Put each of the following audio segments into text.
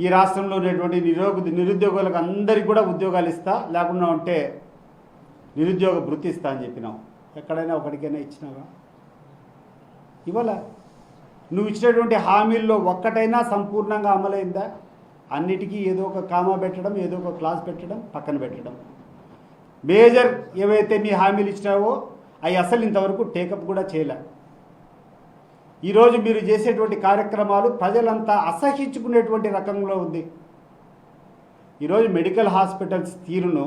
ఈ రాష్ట్రంలో ఉన్నటువంటి నిరుద్యోగులకు అందరికీ కూడా ఉద్యోగాలు ఇస్తా, లేకుండా ఉంటే నిరుద్యోగ భృతి ఇస్తా అని చెప్పినావు. ఎక్కడైనా ఒకటికైనా ఇచ్చినావా? ఇవాళ నువ్వు ఇచ్చినటువంటి హామీల్లో ఒక్కటైనా సంపూర్ణంగా అమలైందా? అన్నిటికీ ఏదో ఒక కామా పెట్టడం, ఏదో ఒక క్లాస్ పెట్టడం, పక్కన పెట్టడం. మేజర్ ఏవైతే నీ హామీలు ఇచ్చినావో అవి అసలు ఇంతవరకు టేకప్ కూడా చేయలే. ఈరోజు మీరు చేసేటువంటి కార్యక్రమాలు ప్రజలంతా అసహించుకునేటువంటి రకంలో ఉంది. ఈరోజు మెడికల్ హాస్పిటల్స్ తీరును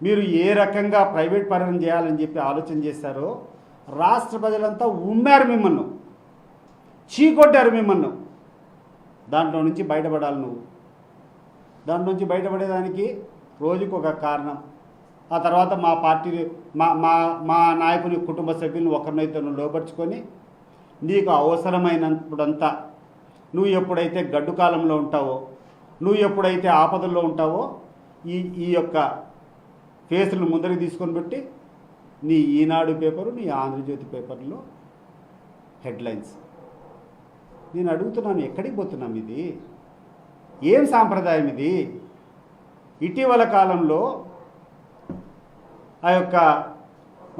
మీరు ఏ రకంగా ప్రైవేట్ పరం చేయాలని చెప్పి ఆలోచన చేశారో రాష్ట్ర ప్రజలంతా ఉమ్మారు మిమ్మల్ని, చీకొట్టారు మిమ్మల్ని. దాంట్లో నుంచి బయటపడాలి నువ్వు. దాంట్లో నుంచి బయటపడేదానికి రోజుకు ఒక కారణం. ఆ తర్వాత మా పార్టీ మా నాయకుని కుటుంబ సభ్యులను ఒకరినైతే నువ్వు లోపరుచుకొని నీకు అవసరమైనప్పుడంతా నువ్వు ఎప్పుడైతే గడ్డు కాలంలో ఉంటావో, నువ్వు ఎప్పుడైతే ఆపదల్లో ఉంటావో ఈ యొక్క కేసులను ముందరికి తీసుకొని పెట్టి నీ ఈనాడు పేపరు, నీ ఆంధ్రజ్యోతి పేపర్లో హెడ్లైన్స్. నేను అడుగుతున్నాను, ఎక్కడికి పోతున్నాం? ఇది ఏం సాంప్రదాయం ఇది? ఇటీవల కాలంలో ఆ యొక్క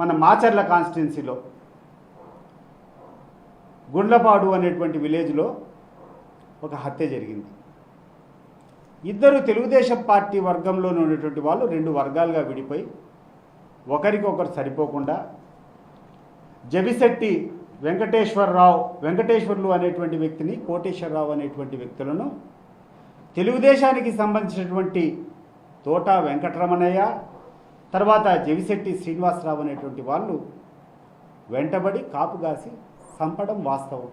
మన మాచర్ల కాన్స్టిట్యున్సీలో గుండ్లపాడు అనేటువంటి విలేజ్లో ఒక హత్య జరిగింది. ఇద్దరు తెలుగుదేశం పార్టీ వర్గంలో ఉన్నటువంటి వాళ్ళు రెండు వర్గాలుగా విడిపోయి ఒకరికొకరు సరిపోకుండా జబిశెట్టి వెంకటేశ్వర్లు అనేటువంటి వ్యక్తిని, కోటేశ్వరరావు అనేటువంటి వ్యక్తులను తెలుగుదేశానికి సంబంధించినటువంటి తోట వెంకటరమణయ్య, తర్వాత జబిశెట్టి శ్రీనివాసరావు అనేటువంటి వాళ్ళు వెంటబడి కాపుగాసి చంపడం వాస్తవం.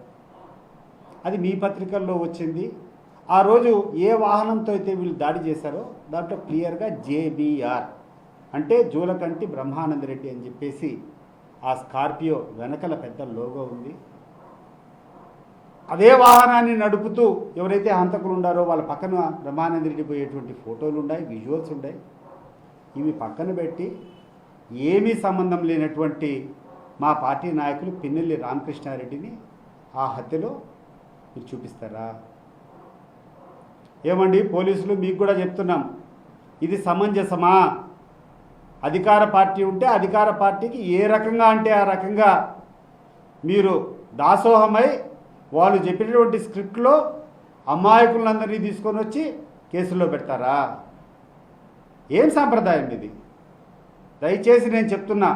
అది మీ పత్రికల్లో వచ్చింది. ఆ రోజు ఏ వాహనంతో అయితే వీళ్ళు దాడి చేశారో దాంట్లో క్లియర్గా JBR అంటే జూలకంటి బ్రహ్మానందరెడ్డి అని చెప్పేసి ఆ స్కార్పియో వెనకల పెద్ద లోగో ఉంది. అదే వాహనాన్ని నడుపుతూ ఎవరైతే హంతకులు ఉండారో వాళ్ళ పక్కన బ్రహ్మానందరెడ్డి పోయేటువంటి ఫోటోలు ఉన్నాయి, విజువల్స్ ఉన్నాయి. ఇవి పక్కన పెట్టి ఏమీ సంబంధం లేనటువంటి మా పార్టీ నాయకులు పిన్నెల్లి రామకృష్ణారెడ్డిని ఆ హత్యలో మీరు చూపిస్తారా? ఏమండి పోలీసులు, మీకు కూడా చెప్తున్నాం, ఇది సమంజసమా? అధికార పార్టీ ఉంటే అధికార పార్టీకి ఏ రకంగా అంటే ఆ రకంగా మీరు దాసోహమై వాళ్ళు చెప్పినటువంటి స్క్రిప్ట్లో అమాయకులందరినీ తీసుకొని వచ్చి కేసుల్లో పెడతారా? ఏం సాంప్రదాయం ఇది? దయచేసి నేను చెప్తున్నా,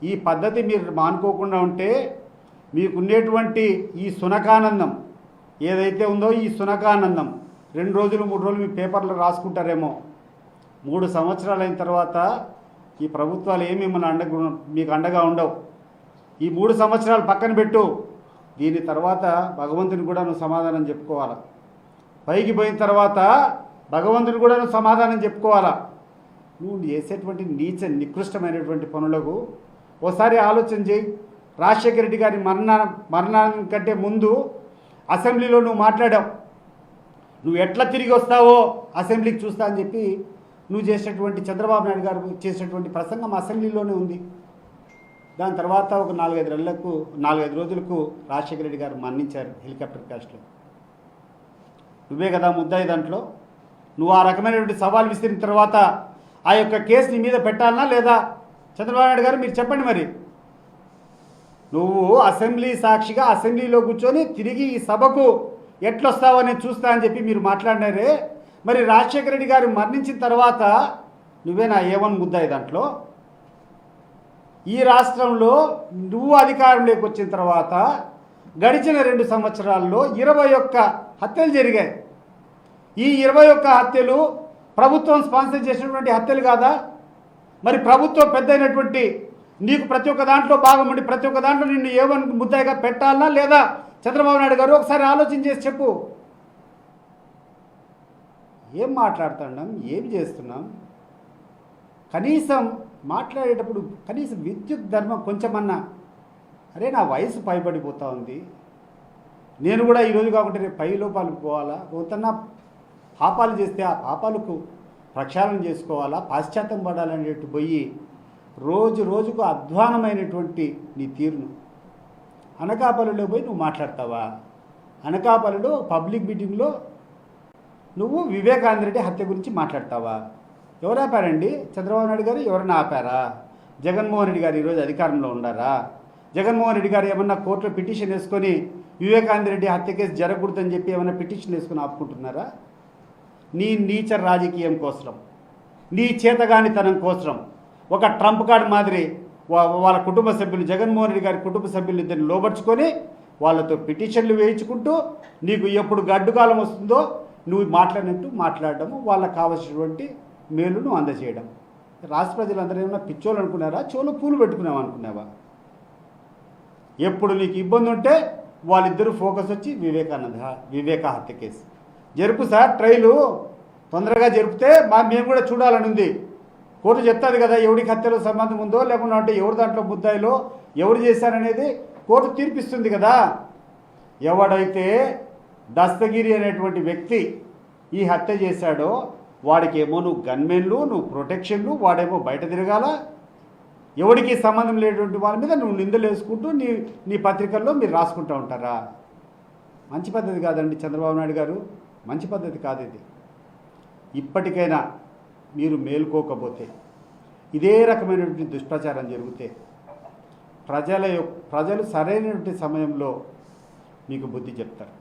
ఈ పద్ధతి మీరు మానుకోకుండా ఉంటే మీకున్నటువంటి ఈ సునకానందం ఏదైతే ఉందో, ఈ సునకానందం 2 రోజులు 3 రోజులు మీ పేపర్లో రాసుకుంటారేమో. 3 సంవత్సరాలు అయిన తర్వాత ఈ ప్రభుత్వాలు ఏమి మీకు అండగా ఉండవు. ఈ 3 సంవత్సరాలు పక్కన పెట్టు. దీని తర్వాత భగవంతుని కూడా నువ్వు సమాధానం చెప్పుకోవాలా. పైకి పోయిన తర్వాత భగవంతుని కూడా నువ్వు సమాధానం చెప్పుకోవాలా. నువ్వు చేసేటువంటి నికృష్టమైనటువంటి పనులకు ఓసారి ఆలోచన చేయి. రాజశేఖర రెడ్డి గారి మరణానికి కంటే ముందు అసెంబ్లీలో నువ్వు మాట్లాడావు. నువ్వు ఎట్లా తిరిగి వస్తావో అసెంబ్లీకి చూస్తా అని చెప్పి నువ్వు చేసినటువంటి చంద్రబాబు నాయుడు గారు చేసినటువంటి ప్రసంగం అసెంబ్లీలోనే ఉంది. దాని తర్వాత ఒక 4-5 రోజులకు రాజశేఖర రెడ్డి గారు మరణించారు హెలికాప్టర్ క్రాష్లో. నువ్వే కదా ముద్దాయి దాంట్లో. నువ్వు ఆ రకమైనటువంటి సవాల్ విసిరిన తర్వాత ఆ యొక్క కేసు నీ మీద పెట్టాలనా లేదా? చంద్రబాబు నాయుడు గారు మీరు చెప్పండి. మరి నువ్వు అసెంబ్లీ సాక్షిగా అసెంబ్లీలో కూర్చొని తిరిగి ఈ సభకు ఎట్లొస్తావో నేను చూస్తా అని చెప్పి మీరు మాట్లాడినారే. మరి రాజశేఖర రెడ్డి గారు మరణించిన తర్వాత నువ్వేనా ఏమని ముద్దాయి దాంట్లో? ఈ రాష్ట్రంలో నువ్వు అధికారంలోకి వచ్చిన తర్వాత గడిచిన 2 సంవత్సరాల్లో 21 హత్యలు జరిగాయి. ఈ 21 హత్యలు ప్రభుత్వం స్పాన్సర్ చేసినటువంటి హత్యలు కాదా? మరి ప్రభుత్వం పెద్ద అయినటువంటి నీకు ప్రతి ఒక్క దాంట్లో భాగం ఉండి ప్రతి ఒక్క దాంట్లో నిన్ను ఏమని ముద్దాయిగా పెట్టాలనా లేదా? చంద్రబాబు నాయుడు గారు ఒకసారి ఆలోచన చేసి చెప్పు. ఏం మాట్లాడుతున్నాం, ఏం చేస్తున్నాం? కనీసం మాట్లాడేటప్పుడు కనీసం విద్యుత్ ధర్మం కొంచెమన్నా, అరే నా వయసు పైబడిపోతూ ఉంది, నేను కూడా ఈరోజు కాకుంటే రేపు 10 లోపాలకు పోవాలా, కొంతన్నా పాపాలు చేస్తే ఆ పాపాలకు ప్రక్షాళన చేసుకోవాలా, పాశ్చాత్యం పడాలనేట్టు పోయి రోజు రోజుకు అధ్వానమైనటువంటి నీ తీరును అనకాపల్లిలో పోయి నువ్వు మాట్లాడతావా? అనకాపల్లిలో పబ్లిక్ మీటింగ్లో నువ్వు వివేకానంద రెడ్డి హత్య గురించి మాట్లాడతావా? ఎవరు ఆపారండి? చంద్రబాబు నాయుడు గారు ఎవరైనా ఆపారా? జగన్మోహన్ రెడ్డి గారు ఈరోజు అధికారంలో ఉన్నారా? జగన్మోహన్ రెడ్డి గారు ఏమన్నా కోర్టులో పిటిషన్ వేసుకొని వివేకానంద రెడ్డి హత్య కేసు జరగకూడదని చెప్పి ఏమైనా పిటిషన్ వేసుకొని ఆపుకుంటున్నారా? నీ నీచ రాజకీయం కోసం, నీ చేతగానితనం కోసం ఒక ట్రంప్ కార్డు మాదిరి వాళ్ళ కుటుంబ సభ్యులు, జగన్మోహన్ రెడ్డి గారి కుటుంబ సభ్యులు ఇద్దరిని లోబర్చుకొని వాళ్ళతో పిటిషన్లు వేయించుకుంటూ నీకు ఎప్పుడు గడ్డుకాలం వస్తుందో నువ్వు మాట్లాడినట్టు మాట్లాడడము, వాళ్ళకు కావాల్సినటువంటి మేలును అందజేయడం. రాష్ట్ర ప్రజలందరూ ఏమన్నా పిచ్చోళ్ళు అనుకున్నారా? చెవులు పూలు పెట్టుకున్నావా అనుకున్నావా? ఎప్పుడు నీకు ఇబ్బంది ఉంటే వాళ్ళిద్దరూ ఫోకస్ వచ్చి వివేక హత్య కేసు జరుపు సార్, ట్రైలు తొందరగా జరిపితే మేము కూడా చూడాలని ఉంది. కోర్టు చెప్తుంది కదా ఎవరికి హత్యలో సంబంధం ఉందో, లేకుండా అంటే ఎవరు దాంట్లో ముద్దాయిలో ఎవరు చేశారనేది కోర్టు తీర్పిస్తుంది కదా. ఎవడైతే దస్తగిరి అనేటువంటి వ్యక్తి ఈ హత్య చేశాడో వాడికేమో నువ్వు గన్మెన్లు, నువ్వు ప్రొటెక్షన్లు, వాడేమో బయట తిరగాల. ఎవరికి సంబంధం లేనటువంటి వాళ్ళ మీద నువ్వు నిందలు వేసుకుంటూ నీ పత్రికల్లో మీరు రాసుకుంటూ ఉంటారా? మంచి పద్ధతి కాదండి చంద్రబాబు నాయుడు గారు, మంచి పద్ధతి కాదు ఇది. ఇప్పటికైనా మీరు మేల్కోకపోతే, ఇదే రకమైనటువంటి దుష్ప్రచారం జరిగితే ప్రజలు సరైనటువంటి సమయంలో మీకు బుద్ధి చెప్తారు.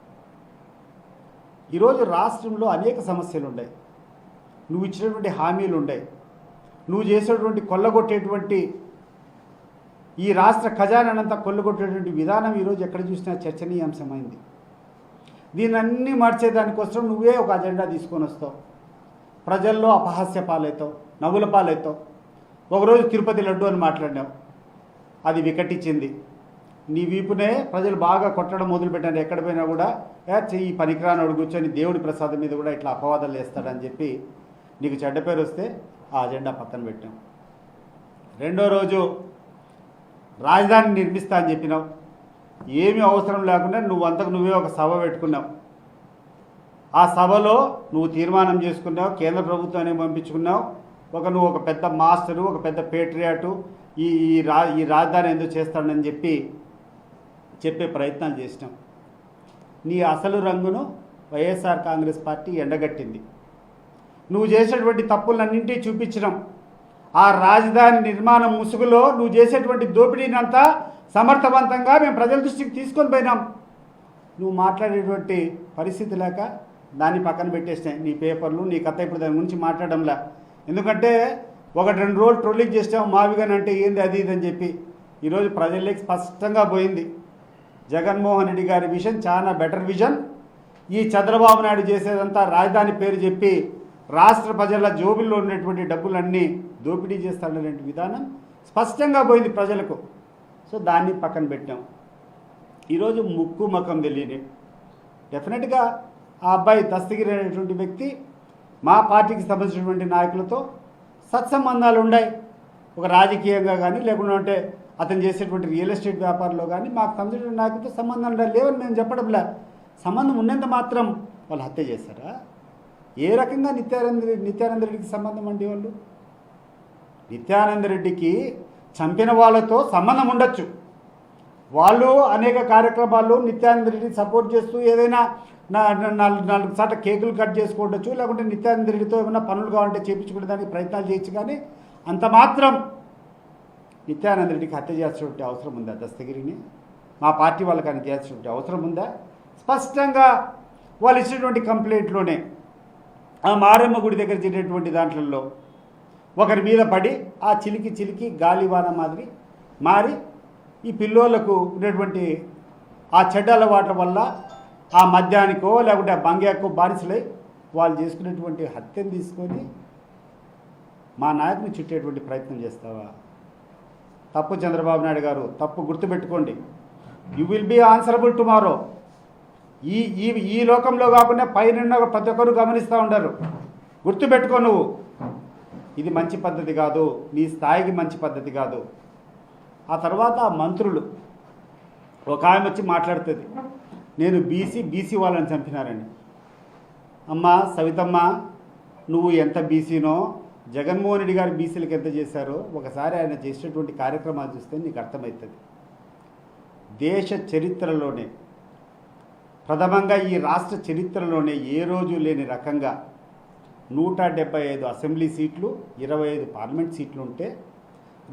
ఈరోజు రాష్ట్రంలో అనేక సమస్యలు ఉన్నాయి, నువ్వు ఇచ్చినటువంటి హామీలు ఉన్నాయి, నువ్వు చేసేటువంటి కొల్లగొట్టేటువంటి ఈ రాష్ట్ర ఖజానానంతా కొల్లగొట్టేటువంటి విధానం ఈరోజు ఎక్కడ చూసినా చర్చనీయాంశమైంది. దీనన్నీ మార్చేదానికోసం నువ్వే ఒక అజెండా తీసుకొని వస్తావు, ప్రజల్లో అపహాస్య పాలవుతావు, నవ్వుల పాలవుతావు. ఒకరోజు తిరుపతి లడ్డు అని మాట్లాడినావు, అది వికటించింది. నీ వీపునే ప్రజలు బాగా కొట్టడం మొదలుపెట్టారు. ఎక్కడ పోయినా కూడా ఈ పనికిరానోడు కూర్చొని దేవుడి ప్రసాదం మీద కూడా ఇట్లా అపవాదాలు వేస్తాడని చెప్పి నీకు చెడ్డ పేరు వస్తే ఆ అజెండా పక్కన పెట్టాం. రెండో రోజు రాజధాని నిర్మిస్తా అని చెప్పినావు, ఏమీ అవసరం లేకుండా నువ్వే ఒక సభ పెట్టుకున్నావు. ఆ సభలో నువ్వు తీర్మానం చేసుకున్నావు, కేంద్ర ప్రభుత్వాన్ని పంపించుకున్నావు. నువ్వు ఒక పెద్ద మాస్టరు, ఒక పెద్ద పేట్రియాటు, ఈ రాజధాని ఎందుకు చేస్తాడని చెప్పే ప్రయత్నాలు చేసినాం. నీ అసలు రంగును వైఎస్ఆర్ కాంగ్రెస్ పార్టీ ఎండగట్టింది. నువ్వు చేసేటువంటి తప్పులన్నింటినీ చూపించడం, ఆ రాజధాని నిర్మాణం ముసుగులో నువ్వు చేసేటువంటి దోపిడీనంతా సమర్థవంతంగా మేము ప్రజల దృష్టికి తీసుకొని పోయినాం. నువ్వు మాట్లాడేటువంటి పరిస్థితి లేక దాన్ని పక్కన పెట్టేసినాయి నీ పేపర్లు, నీ కథ. ఇప్పుడు దాని గురించి మాట్లాడడంలా, ఎందుకంటే 1-2 రోజులు ట్రోలింగ్ చేసావు, మావిగాని అంటే ఏంది అది ఇది అని చెప్పి. ఈరోజు ప్రజల్లోకి స్పష్టంగా పోయింది, జగన్మోహన్ రెడ్డి గారి విజన్ చాలా బెటర్ విజన్. ఈ చంద్రబాబు నాయుడు చేసేదంతా రాజధాని పేరు చెప్పి రాష్ట్ర ప్రజల జోబుల్లో ఉన్నటువంటి డబ్బులన్నీ దోపిడీ చేస్తాడనే విధానం స్పష్టంగా పోయింది ప్రజలకు. సో దాన్ని పక్కన పెట్టాం. ఈరోజు ముక్కు ముఖం తెలియని డెఫినెట్గా ఆ అబ్బాయి దస్తగిరి అనేటువంటి వ్యక్తి మా పార్టీకి సంబంధించినటువంటి నాయకులతో సత్సంబంధాలు ఉన్నాయి. ఒక రాజకీయంగా కానీ లేకుండా అంటే అతను చేసేటువంటి రియల్ ఎస్టేట్ వ్యాపారంలో కానీ మాకు సంబంధించిన నాయకులతో సంబంధాలు లేవని మేము చెప్పడంలే. సంబంధం ఉన్నంత మాత్రం వాళ్ళు హత్య చేస్తారా? ఏ రకంగా నిత్యానంద రెడ్డికి సంబంధం అండి? వాళ్ళు నిత్యానంద రెడ్డికి చంపిన వాళ్ళతో సంబంధం ఉండొచ్చు, వాళ్ళు అనేక కార్యక్రమాల్లో నిత్యానంద రెడ్డిని సపోర్ట్ చేస్తూ ఏదైనా 4 సార్లు కేకులు కట్ చేసుకోవచ్చు, లేకుంటే నిత్యానంద రెడ్డితో ఏమైనా పనులు కావాలంటే చేయించుకునే దానికి ప్రయత్నాలు చేయొచ్చు. కానీ అంత మాత్రం నిత్యానంద రెడ్డికి హత్య చేయాల్సినటువంటి అవసరం ఉందా? దస్తగిరిని మా పార్టీ వాళ్ళకి అని చేయాల్సినటువంటి అవసరం ఉందా? స్పష్టంగా వాళ్ళు ఇచ్చినటువంటి కంప్లైంట్లోనే ఆ మారమ్మ గుడి దగ్గర జరిగినటువంటి దాంట్లో ఒకరి మీద పడి ఆ చిలికి గాలివాన మాదిరి మారి ఈ పిల్లోళ్లకు ఉన్నటువంటి ఆ చెడ్డ అలవాట్ల వల్ల ఆ మద్యానికో లేకుంటే ఆ బంగ్యాకో బానిసలై వాళ్ళు చేసుకునేటువంటి హత్యను తీసుకొని మా నాయకుని చుట్టేటువంటి ప్రయత్నం చేస్తావా? తప్పు చంద్రబాబు నాయుడు గారు, తప్పు గుర్తుపెట్టుకోండి. You will be answerable tomorrow. ఈ లోకంలో కాకుండా పైన ప్రతి ఒక్కరు గమనిస్తూ ఉండరు. గుర్తుపెట్టుకో, నువ్వు ఇది మంచి పద్ధతి కాదు, నీ స్థాయికి మంచి పద్ధతి కాదు. ఆ తర్వాత ఆ మంత్రులు ఒక ఆమె వచ్చి మాట్లాడుతుంది, నేను బీసీ వాళ్ళని చంపినారని. అమ్మ సవితమ్మ, నువ్వు ఎంత బీసీనో జగన్మోహన్ రెడ్డి గారు బీసీలకు ఎంత చేశారో ఒకసారి ఆయన చేసేటువంటి కార్యక్రమాలు చూస్తే నీకు అర్థమవుతుంది. దేశ చరిత్రలోనే ప్రథమంగా ఈ రాష్ట్ర చరిత్రలోనే ఏ రోజు లేని రకంగా 175 అసెంబ్లీ సీట్లు, 25 పార్లమెంట్ సీట్లు ఉంటే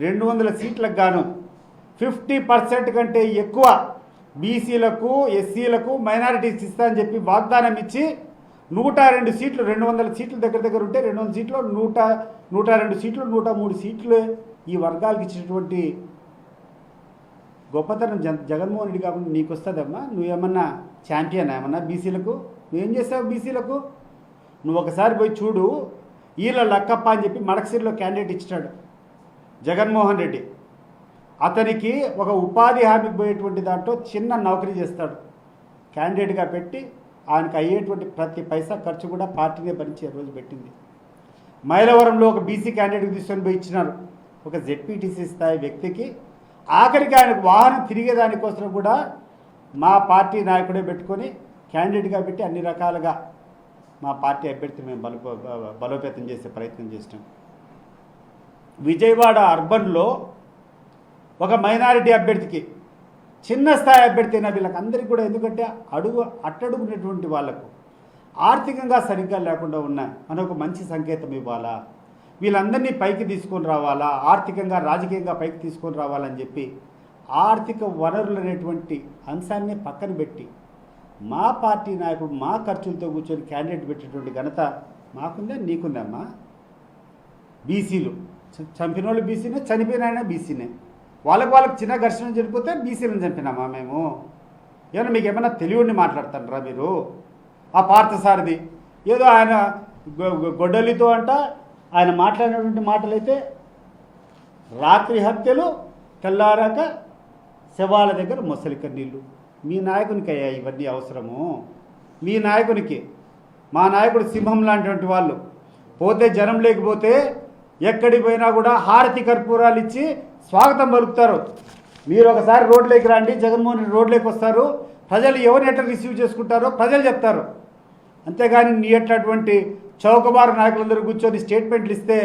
200 సీట్లకు గాను 50% కంటే ఎక్కువ బీసీలకు, ఎస్సీలకు, మైనారిటీస్ ఇస్తా అని చెప్పి వాగ్దానం ఇచ్చి 102 సీట్లు, 200 సీట్లు దగ్గర ఉంటే 200 సీట్లు 102 సీట్లు, 103 సీట్లు ఈ వర్గాలకు ఇచ్చినటువంటి గొప్పతనం జగన్మోహన్ రెడ్డి కాకుండా నీకు వస్తుందమ్మా? నువ్వేమన్నా ఛాంపియన్ ఏమన్నా బీసీలకు? నువ్వేం చేస్తావు బీసీలకు? నువ్వు ఒకసారి పోయి చూడు. ఈళ్ళ లక్కప్ప అని చెప్పి మడకసిరిలో క్యాండిడేట్ ఇచ్చినాడు జగన్మోహన్ రెడ్డి. అతనికి ఒక ఉపాధి హామీకి పోయేటువంటి దాంట్లో చిన్న నౌకరీ చేస్తాడు, క్యాండిడేట్గా పెట్టి ఆయనకు అయ్యేటువంటి ప్రతి పైసా ఖర్చు కూడా పార్టీనే భరించే రోజు పెట్టింది. మైలవరంలో ఒక బీసీ క్యాండిడేట్కి తీసుకొని పోయి ఇచ్చినారు, ఒక జెడ్పీటీసీ స్థాయి వ్యక్తికి. ఆఖరికి ఆయనకు వాహనం తిరిగేదానికోసం కూడా మా పార్టీ నాయకుడే పెట్టుకొని క్యాండిడేట్గా పెట్టి అన్ని రకాలుగా మా పార్టీ అభ్యర్థిని మేము బలోపేతం చేసే ప్రయత్నం చేసినాం. విజయవాడ అర్బన్లో ఒక మైనారిటీ అభ్యర్థికి, చిన్న స్థాయి అభ్యర్థి అయినా వీళ్ళకందరికీ కూడా, ఎందుకంటే అట్టడుగున్నటువంటి వాళ్లకు ఆర్థికంగా సరిగ్గా లేకుండా ఉన్నాయి, మనకు మంచి సంకేతం ఇవ్వాలా, వీళ్ళందరినీ పైకి తీసుకొని రావాలా, ఆర్థికంగా రాజకీయంగా పైకి తీసుకొని రావాలని చెప్పి ఆర్థిక వనరులు అనేటువంటి అంశాన్ని పక్కన పెట్టి మా పార్టీ నాయకుడు మా ఖర్చులతో కూర్చొని క్యాండిడేట్ పెట్టేటువంటి ఘనత మాకుందా నీకుందమ్మా? బీసీలు చంపిన వాళ్ళు బీసీనే, చనిపోయిన బీసీనే. వాళ్ళకు చిన్న ఘర్షణ జరిగిపోతే బీసీలను చంపినామా మేము? ఏమన్నా మీకు ఏమన్నా తెలివిని మాట్లాడుతారా మీరు? ఆ పార్థసారథి ఏదో ఆయన గొడ్డలితో అంట ఆయన మాట్లాడినటువంటి మాటలైతే రాత్రి హత్యలు, తెల్లారాక శవాల దగ్గర మొసలి కన్నీళ్ళు. మీ నాయకునికి అయ్యా ఇవన్నీ అవసరము? మీ నాయకునికి, మా నాయకుడు సింహం లాంటి వాళ్ళు, పోతే జనం లేకపోతే ఎక్కడికి పోయినా కూడా హారతి కర్పూరాలు ఇచ్చి స్వాగతం పలుకుతారు. మీరు ఒకసారి రోడ్లోకి రండి, జగన్మోహన్ రెడ్డి రోడ్లోకి వస్తారు, ప్రజలు ఎవరిని ఎట్లా రిసీవ్ చేసుకుంటారో ప్రజలు చెప్తారు. అంతేగాని నీ ఎట్లాంటి చౌకబారు నాయకులందరూ కూర్చొని స్టేట్మెంట్లు ఇస్తే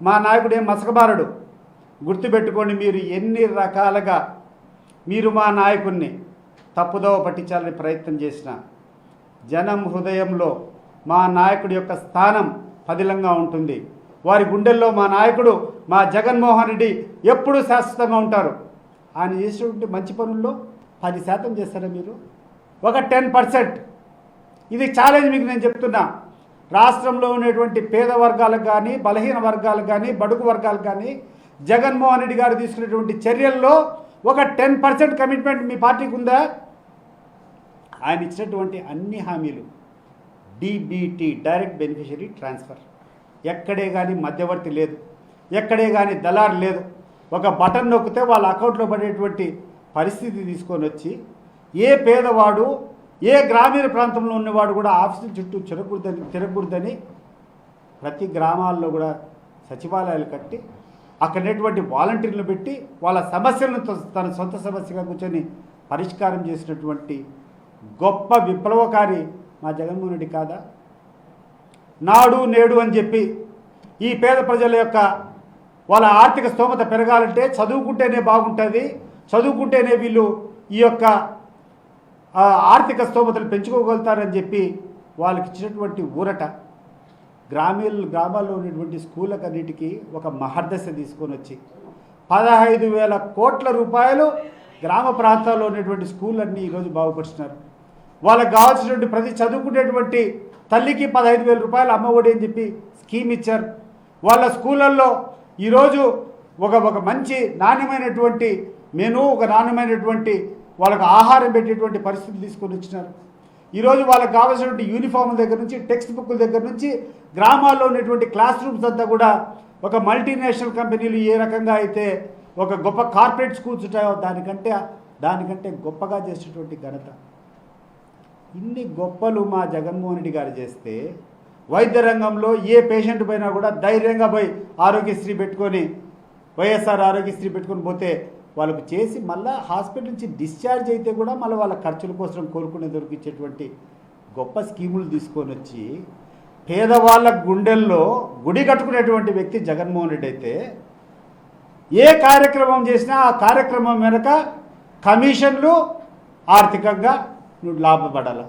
మా నాయకుడు ఏం మసకబారడు. గుర్తుపెట్టుకోండి, మీరు ఎన్ని రకాలుగా మీరు మా నాయకుడిని తప్పుదోవ పట్టించాలని ప్రయత్నం చేసిన జనం హృదయంలో మా నాయకుడి యొక్క స్థానం పదిలంగా ఉంటుంది. వారి గుండెల్లో మా నాయకుడు, మా జగన్మోహన్ రెడ్డి ఎప్పుడూ శాశ్వతంగా ఉంటారు. ఆయన చేసినటువంటి మంచి పనుల్లో 10% చేస్తారా మీరు? ఒక 10%. ఇది ఛాలెంజ్ మీకు నేను చెప్తున్నా. రాష్ట్రంలో ఉన్నటువంటి పేద వర్గాలకు కానీ, బలహీన వర్గాలకు కానీ, బడుగు వర్గాలకు కానీ జగన్మోహన్ రెడ్డి గారు తీసుకునేటువంటి చర్యల్లో ఒక 10% కమిట్మెంట్ మీ పార్టీకి ఉందా? ఆయన ఇచ్చినటువంటి అన్ని హామీలు డీబీటీ, డైరెక్ట్ బెనిఫిషరీ ట్రాన్స్ఫర్, ఎక్కడే కానీ మధ్యవర్తి లేదు, ఎక్కడే కానీ దళారు లేదు. ఒక బటన్ నొక్కితే వాళ్ళ అకౌంట్లో పడేటువంటి పరిస్థితి తీసుకొని వచ్చి ఏ పేదవాడు, ఏ గ్రామీణ ప్రాంతంలో ఉన్నవాడు కూడా ఆఫీసుల చుట్టూ తిరగకూడదని ప్రతి గ్రామాల్లో కూడా సచివాలయాలు కట్టి అక్కడటువంటి వాలంటీర్లు పెట్టి వాళ్ళ సమస్యలను తన సొంత సమస్యగా కూర్చొని పరిష్కారం చేసినటువంటి గొప్ప విప్లవకారి మా జగన్మోహన్ రెడ్డి కాదా? నాడు నేడు అని చెప్పి ఈ పేద ప్రజల యొక్క వాళ్ళ ఆర్థిక స్తోమత పెరగాలంటే చదువుకుంటేనే బాగుంటుంది, చదువుకుంటేనే వీళ్ళు ఈ యొక్క ఆర్థిక స్తోమతలు పెంచుకోగలుగుతారని చెప్పి వాళ్ళకి ఇచ్చినటువంటి ఊరట. గ్రామాల్లో ఉన్నటువంటి స్కూళ్ళకన్నిటికీ ఒక మహర్దశ తీసుకొని వచ్చి 15,000 కోట్ల రూపాయలు గ్రామ ప్రాంతాల్లో ఉన్నటువంటి స్కూళ్ళన్నీ ఈరోజు బాగుపరుస్తున్నారు. వాళ్ళకి కావాల్సినటువంటి ప్రతి చదువుకునేటువంటి తల్లికి 15,000 రూపాయలు అమ్మఒడి అని చెప్పి స్కీమ్ ఇచ్చారు. వాళ్ళ స్కూళ్ళల్లో ఈరోజు ఒక మంచి నాణ్యమైనటువంటి మెనూ, ఒక నాణ్యమైనటువంటి వాళ్ళకు ఆహారం పెట్టేటువంటి పరిస్థితులు తీసుకొని వచ్చినారు. ఈరోజు వాళ్ళకి కావాల్సినటువంటి యూనిఫామ్ దగ్గర నుంచి, టెక్స్ట్ బుక్ల దగ్గర నుంచి, గ్రామాల్లో ఉన్నటువంటి క్లాస్ రూమ్స్ అంతా కూడా ఒక మల్టీనేషనల్ కంపెనీలు ఏ రకంగా అయితే ఒక గొప్ప కార్పొరేట్ స్కూల్స్ ఉంటాయో దానికంటే గొప్పగా చేసేటువంటి ఘనత. ఇన్ని గొప్పలు మా జగన్మోహన్ రెడ్డి గారు చేస్తే వైద్య రంగంలో ఏ పేషెంట్ పోయినా కూడా ధైర్యంగా పోయి ఆరోగ్యశ్రీ పెట్టుకొని, వైఎస్ఆర్ ఆరోగ్యశ్రీ పెట్టుకొని పోతే వాళ్ళకు చేసి మళ్ళీ హాస్పిటల్ నుంచి డిశ్చార్జ్ అయితే కూడా మళ్ళీ వాళ్ళ ఖర్చుల కోసం కోరుకునే దొరికించేటువంటి గొప్ప స్కీములు తీసుకొని వచ్చి పేదవాళ్ళ గుండెల్లో గుడి కట్టుకునేటువంటి వ్యక్తి జగన్మోహన్ రెడ్డి అయితే ఏ కార్యక్రమం చేసినా ఆ కార్యక్రమం వెనక కమిషన్లు, ఆర్థికంగా నువ్వు లాభపడాలి.